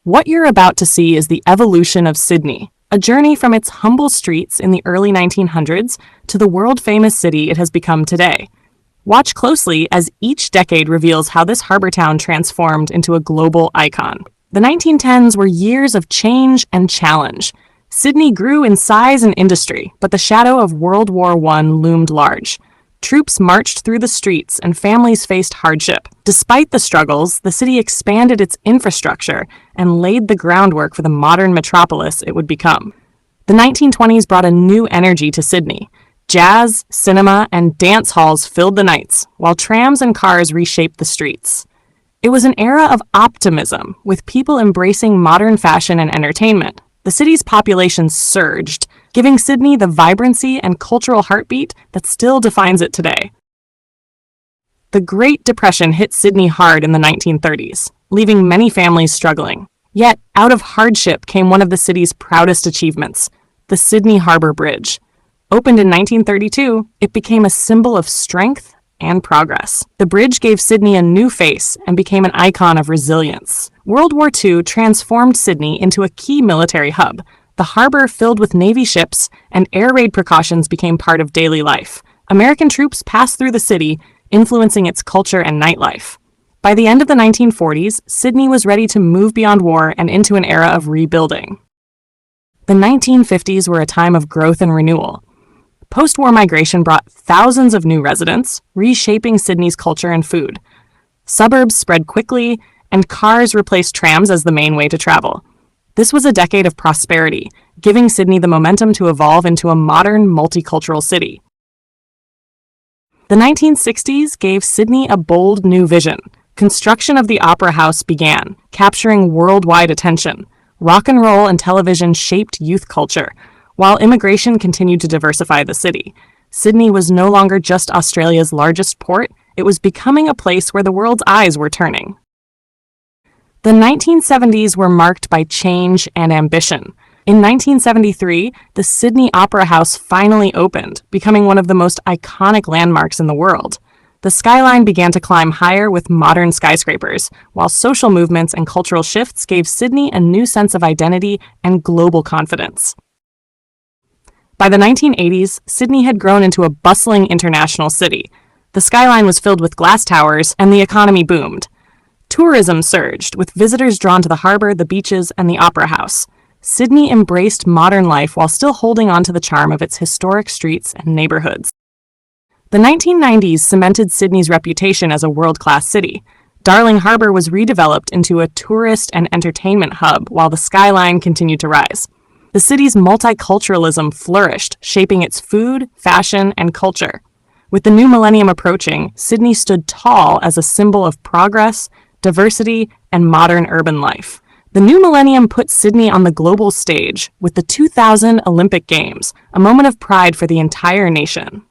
What you're about to see is the evolution of Sydney, a journey from its humble streets in the early 1900s to the world-famous city it has become today. Watch closely as each decade reveals how this harbour town transformed into a global icon. The 1910s were years of change and challenge. Sydney grew in size and industry, but the shadow of World War I loomed large. Troops marched through the streets and families faced hardship. Despite the struggles, the city expanded its infrastructure and laid the groundwork for the modern metropolis it would become. The 1920s brought a new energy to Sydney. Jazz, cinema, and dance halls filled the nights, while trams and cars reshaped the streets. It was an era of optimism, with people embracing modern fashion and entertainment. The city's population surged, giving Sydney the vibrancy and cultural heartbeat that still defines it today. The Great Depression hit Sydney hard in the 1930s, leaving many families struggling. Yet, out of hardship came one of the city's proudest achievements, the Sydney Harbour Bridge. Opened in 1932, it became a symbol of strength and progress. The bridge gave Sydney a new face and became an icon of resilience. World War II transformed Sydney into a key military hub. The harbour filled with Navy ships, and air raid precautions became part of daily life. American troops passed through the city, influencing its culture and nightlife. By the end of the 1940s, Sydney was ready to move beyond war and into an era of rebuilding. The 1950s were a time of growth and renewal. Post-war migration brought thousands of new residents, reshaping Sydney's culture and food. Suburbs spread quickly, and cars replaced trams as the main way to travel. This was a decade of prosperity, giving Sydney the momentum to evolve into a modern, multicultural city. The 1960s gave Sydney a bold new vision. Construction of the Opera House began, capturing worldwide attention. Rock and roll and television shaped youth culture, while immigration continued to diversify the city. Sydney was no longer just Australia's largest port, it was becoming a place where the world's eyes were turning. The 1970s were marked by change and ambition. In 1973, the Sydney Opera House finally opened, becoming one of the most iconic landmarks in the world. The skyline began to climb higher with modern skyscrapers, while social movements and cultural shifts gave Sydney a new sense of identity and global confidence. By the 1980s, Sydney had grown into a bustling international city. The skyline was filled with glass towers, and the economy boomed. Tourism surged, with visitors drawn to the harbour, the beaches, and the Opera House. Sydney embraced modern life while still holding on to the charm of its historic streets and neighbourhoods. The 1990s cemented Sydney's reputation as a world-class city. Darling Harbour was redeveloped into a tourist and entertainment hub while the skyline continued to rise. The city's multiculturalism flourished, shaping its food, fashion, and culture. With the new millennium approaching, Sydney stood tall as a symbol of progress, diversity, and modern urban life. The new millennium put Sydney on the global stage with the 2000 Olympic Games, a moment of pride for the entire nation.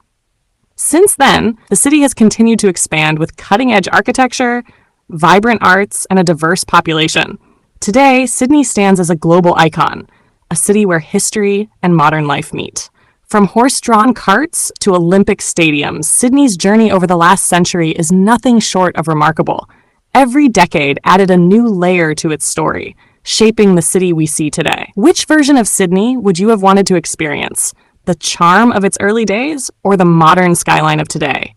Since then, the city has continued to expand with cutting-edge architecture, vibrant arts, and a diverse population. Today, Sydney stands as a global icon, a city where history and modern life meet. From horse-drawn carts to Olympic stadiums, Sydney's journey over the last century is nothing short of remarkable. Every decade added a new layer to its story, shaping the city we see today. Which version of Sydney would you have wanted to experience? The charm of its early days or the modern skyline of today?